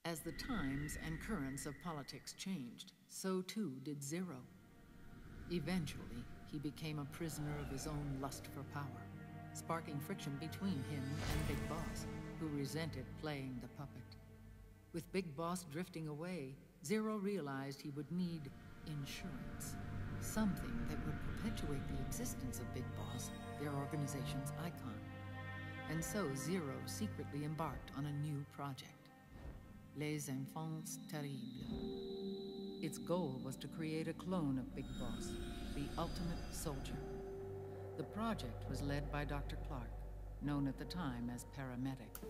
As the times and currents of politics changed, so too did Zero. Eventually, he became a prisoner of his own lust for power, sparking friction between him and Big Boss, who resented playing the puppet. With Big Boss drifting away, Zero realized he would need insurance. Something that would perpetuate the existence of Big Boss, their organization's icon. And so Zero secretly embarked on a new project. Les Enfants Terribles. Its goal was to create a clone of Big Boss, the ultimate soldier. The project was led by Dr. Clark, known at the time as Paramedic.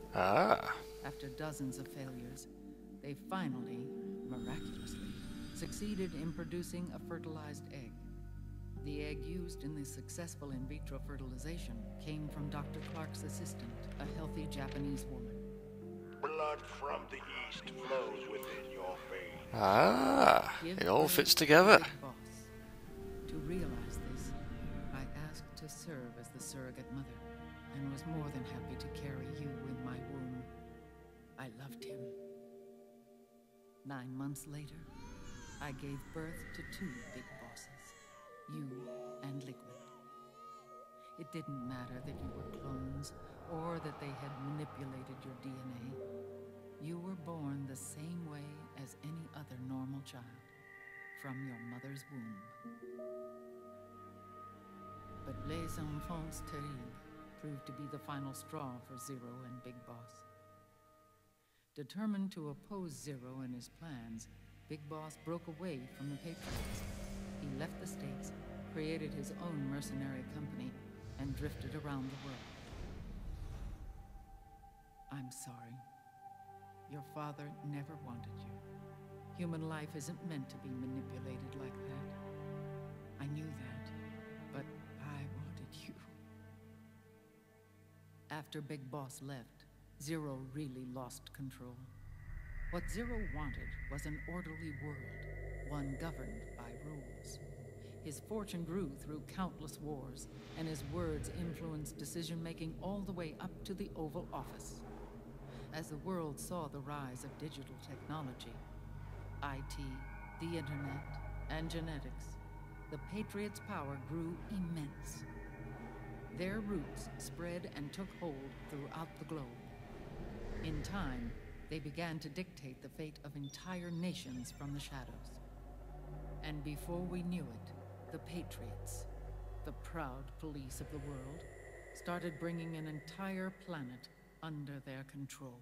After dozens of failures, they finally, miraculously, succeeded in producing a fertilized egg. The egg used in the successful in vitro fertilization came from Dr. Clark's assistant, a healthy Japanese woman. Blood from the east flows within your veins. It all fits together. To realize this, I asked to serve as the surrogate mother, and was more than happy to carry you in my womb. I loved him. 9 months later, I gave birth to 2 big bosses, you and Liquid. It didn't matter that you were clones, or that they had manipulated your DNA. You were born the same way as any other normal child, from your mother's womb. But Les Enfants Terribles proved to be the final straw for Zero and Big Boss. Determined to oppose Zero and his plans, Big Boss broke away from the Patriots. He left the States, created his own mercenary company, and drifted around the world. I'm sorry. Your father never wanted you. Human life isn't meant to be manipulated like that. I knew that, but I wanted you. After Big Boss left, Zero really lost control. What Zero wanted was an orderly world, one governed by rules. His fortune grew through countless wars, and his words influenced decision-making all the way up to the Oval Office. As the world saw the rise of digital technology, IT, the internet, and genetics, the Patriots' power grew immense. Their roots spread and took hold throughout the globe. In time, they began to dictate the fate of entire nations from the shadows. And before we knew it, the Patriots, the proud police of the world, started bringing an entire planet under their control.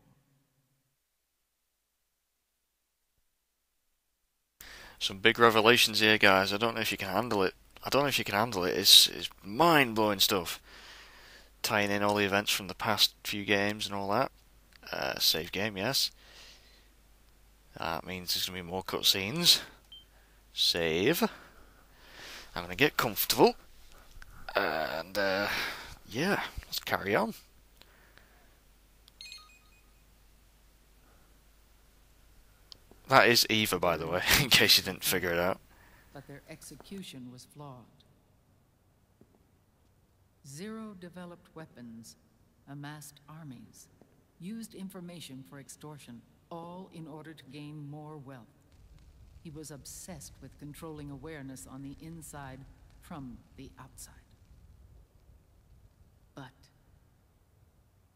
Some big revelations here, guys. I don't know if you can handle it. It's mind-blowing stuff. Tying in all the events from the past few games and all that. Save game, yes. That means there's going to be more cutscenes. Save. I'm going to get comfortable. And, yeah, let's carry on. That is EVA, by the way, in case you didn't figure it out. But their execution was flawed. Zero developed weapons, amassed armies, used information for extortion, all in order to gain more wealth. He was obsessed with controlling awareness on the inside from the outside. But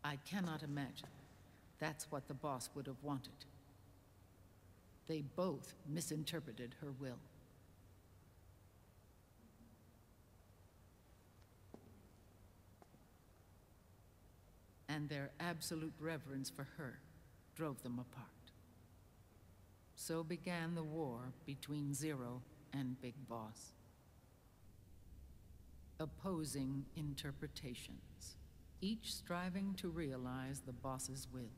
I cannot imagine that's what the boss would have wanted. They both misinterpreted her will. And their absolute reverence for her drove them apart. So began the war between Zero and Big Boss. Opposing interpretations, each striving to realize the boss's will.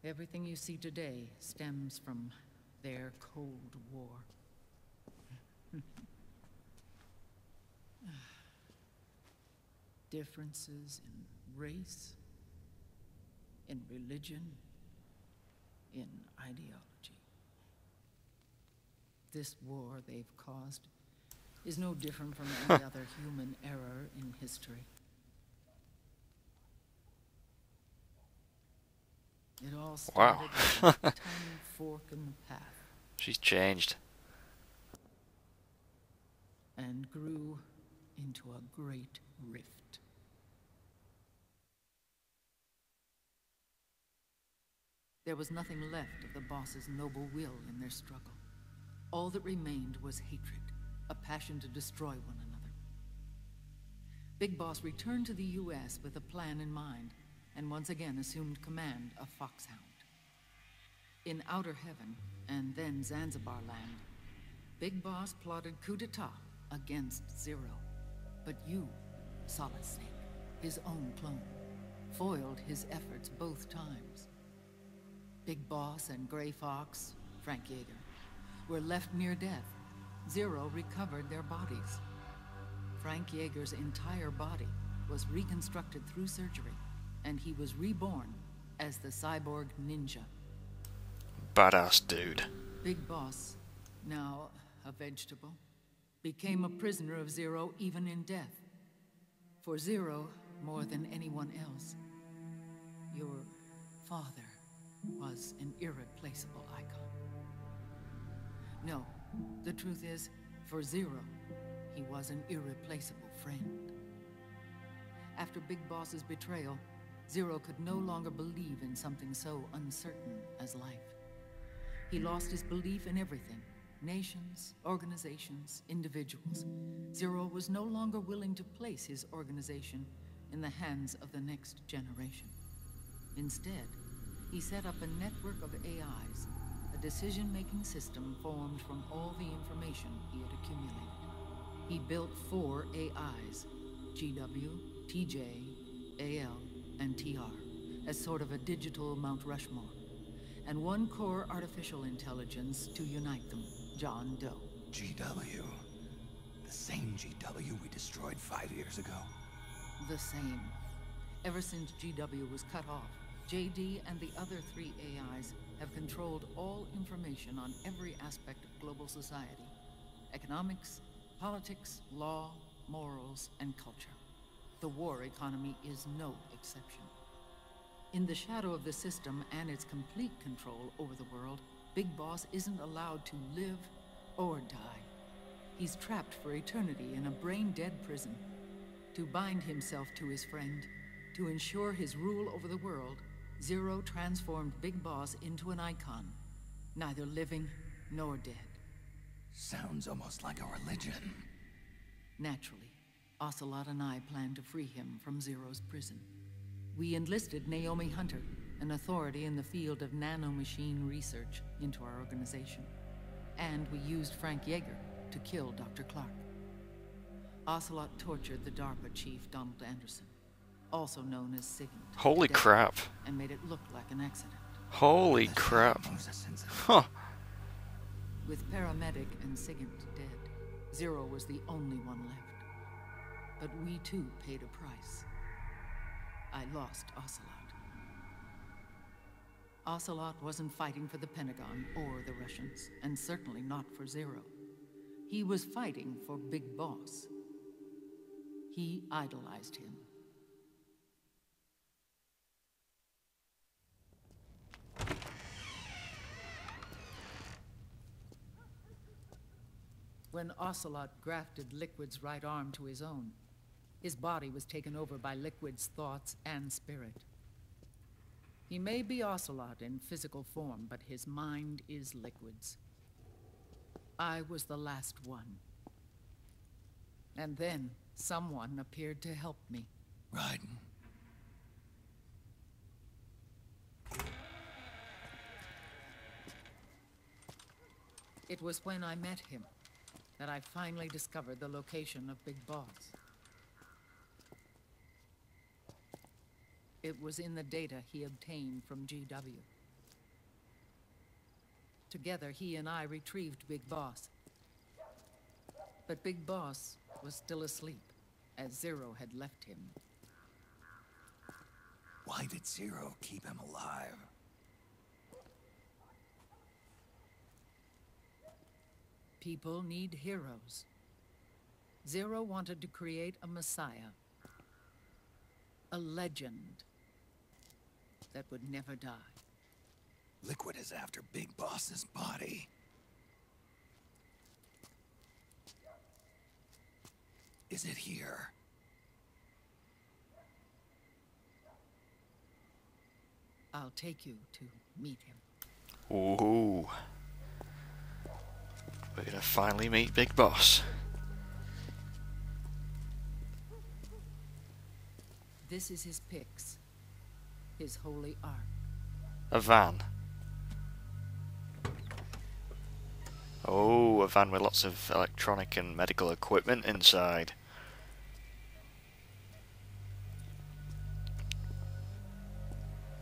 Everything you see today stems from their Cold War. Differences in race, in religion, in ideology. This war they've caused is no different from any other human error in history. It all Wow. started with a tiny fork in the path. She's changed. And grew into a great rift. There was nothing left of the boss's noble will in their struggle. All that remained was hatred, a passion to destroy one another. Big Boss returned to the U.S. with a plan in mind, and once again assumed command of Foxhound. In Outer Heaven, and then Zanzibar Land, Big Boss plotted coup d'etat against Zero. But you, Solid Snake, his own clone, foiled his efforts both times. Big Boss and Gray Fox, Frank Yeager, were left near death. Zero recovered their bodies. Frank Yeager's entire body was reconstructed through surgery, and he was reborn as the cyborg ninja. Badass dude. Big Boss, now a vegetable, became a prisoner of Zero even in death. For Zero, more than anyone else, your father was an irreplaceable icon. No, the truth is, for Zero, he was an irreplaceable friend. After Big Boss's betrayal, Zero could no longer believe in something so uncertain as life. He lost his belief in everything. Nations, organizations, individuals. Zero was no longer willing to place his organization in the hands of the next generation. Instead, he set up a network of AIs, a decision-making system formed from all the information he had accumulated. He built 4 AIs, GW, TJ, AL, and TR, as sort of a digital Mount Rushmore, and 1 core artificial intelligence to unite them, John Doe. GW. The same GW we destroyed 5 years ago. The same. Ever since GW was cut off, JD and the other 3 AIs have controlled all information on every aspect of global society. Economics, politics, law, morals, and culture. The war economy is no exception. In the shadow of the system and its complete control over the world, Big Boss isn't allowed to live or die. He's trapped for eternity in a brain-dead prison. To bind himself to his friend, to ensure his rule over the world, Zero transformed Big Boss into an icon, neither living nor dead. Sounds almost like a religion. Naturally, Ocelot and I planned to free him from Zero's prison. We enlisted Naomi Hunter, an authority in the field of nanomachine research, into our organization. And we used Frank Yeager to kill Dr. Clark. Ocelot tortured the DARPA chief, Donald Anderson, also known as Sigint. Holy crap. And made it look like an accident. Holy crap. Huh. With Paramedic and Sigint dead, Zero was the only one left. But we too paid a price. I lost Ocelot. Ocelot wasn't fighting for the Pentagon or the Russians, and certainly not for Zero. He was fighting for Big Boss. He idolized him. When Ocelot grafted Liquid's right arm to his own, his body was taken over by Liquid's thoughts and spirit. He may be Ocelot in physical form, but his mind is Liquid's. I was the last one. And then someone appeared to help me. Raiden. It was when I met him that I finally discovered the location of Big Boss. It was in the data he obtained from GW. Together, he and I retrieved Big Boss. But Big Boss was still asleep, as Zero had left him. Why did Zero keep him alive? People need heroes. Zero wanted to create a messiah. A legend that would never die. Liquid is after Big Boss's body. Is it here? I'll take you to meet him. Ooh. We're gonna finally meet Big Boss. This is his pyx. His holy ark. A van. Oh, a van with lots of electronic and medical equipment inside.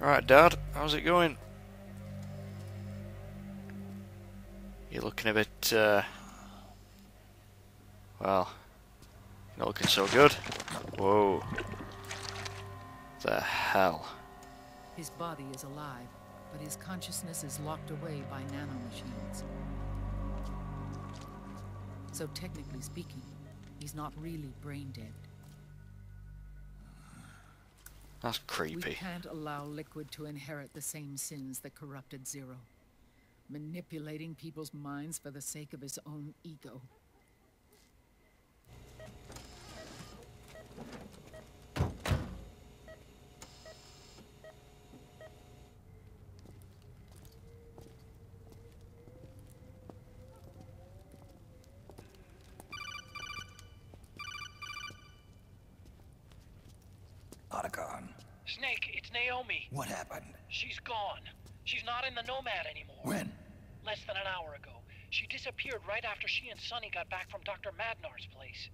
Alright, Dad, how's it going? You're looking a bit, well, you're not looking so good. Whoa. The hell? His body is alive, but his consciousness is locked away by nanomachines. So technically speaking, he's not really brain dead. That's creepy. We can't allow Liquid to inherit the same sins that corrupted Zero. Manipulating people's minds for the sake of his own ego. Otacon. Snake, it's Naomi. What happened? She's gone. She's not in the Nomad anymore. When? Less than an hour ago. She disappeared right after she and Sonny got back from Dr. Madnar's place.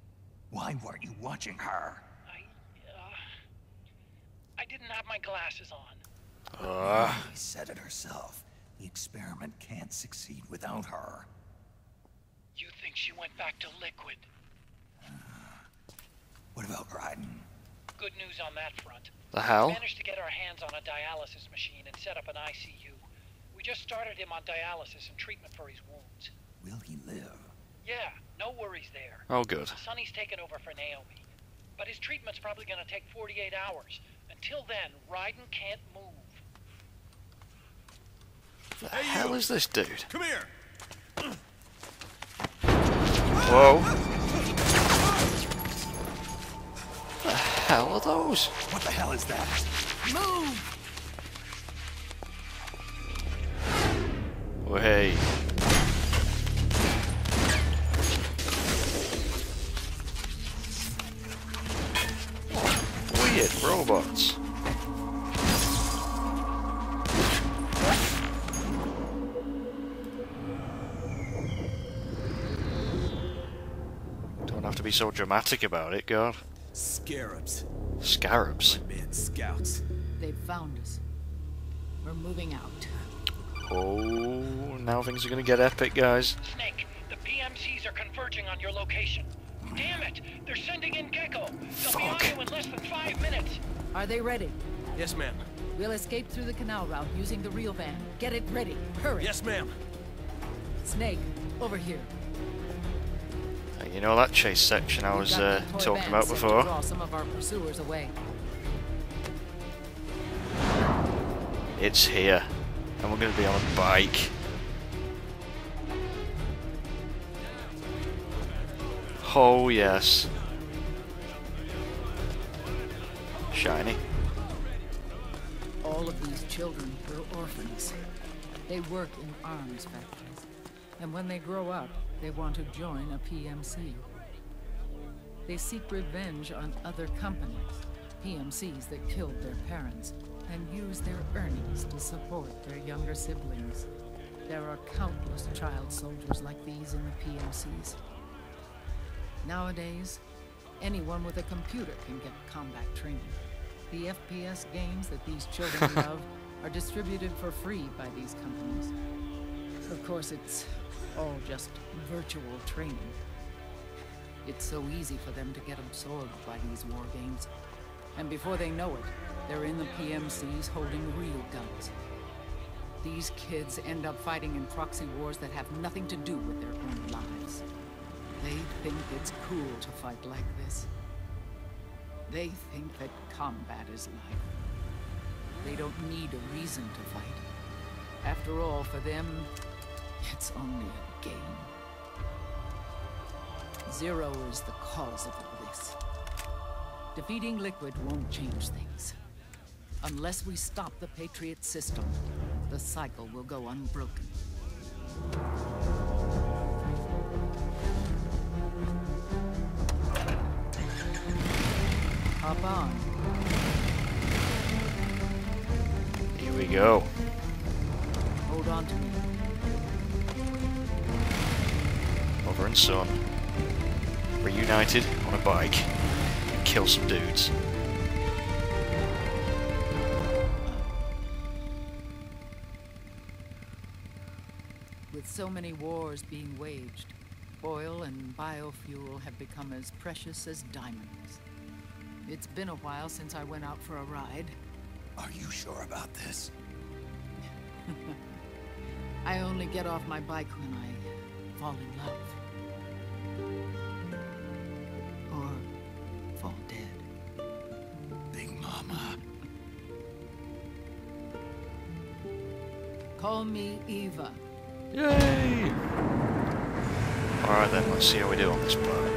Why weren't you watching her? I didn't have my glasses on. She said it herself. The experiment can't succeed without her. You think she went back to Liquid? What about Raiden? Good news on that front. The hell? We managed to get our hands on a dialysis machine and set up an ICU. We just started him on dialysis and treatment for his wounds. Will he live? Yeah, no worries there. Oh, good. Sonny's taken over for Naomi. But his treatment's probably gonna take 48 hours. Until then, Raiden can't move. The hell is this dude? Come here. Whoa. The hell are those? What the hell is that? Move! Oh, hey. Weird robots. Don't have to be so dramatic about it, God. Scarabs. Scarabs? Man, scouts. They've found us. We're moving out. Oh, now things are gonna get epic, guys. Snake, the PMCs are converging on your location. Damn it! They're sending in Gecko! They'll be on you in less than 5 minutes! Are they ready? Yes, ma'am. We'll escape through the canal route using the real van. Get it ready. Hurry. Yes, ma'am. Snake, over here. You know that chase section I was talking about before? Draw some of our pursuers away. It's here. And we're going to be on a bike. Oh, yes. Shiny. All of these children were orphans. They work in arms factories. And when they grow up, they want to join a PMC. They seek revenge on other companies, PMCs that killed their parents, and use their earnings to support their younger siblings. There are countless child soldiers like these in the PMCs. Nowadays, anyone with a computer can get combat training. The FPS games that these children love are distributed for free by these companies. Of course, it's all just virtual training. It's so easy for them to get absorbed by these war games. And before they know it, they're in the PMCs holding real guns. These kids end up fighting in proxy wars that have nothing to do with their own lives. They think it's cool to fight like this. They think that combat is life. They don't need a reason to fight. After all, for them, it's only a game. Zero is the cause of all this. Defeating Liquid won't change things. Unless we stop the Patriot system, the cycle will go unbroken. Hop on. Here we go. Hold on to me. Mother and son, reunited on a bike, and kill some dudes. With so many wars being waged, oil and biofuel have become as precious as diamonds. It's been a while since I went out for a ride. Are you sure about this? I only get off my bike when I fall in love. Or fall dead. Big Mama. Call me EVA. Yay! Alright then, let's see how we do on this part.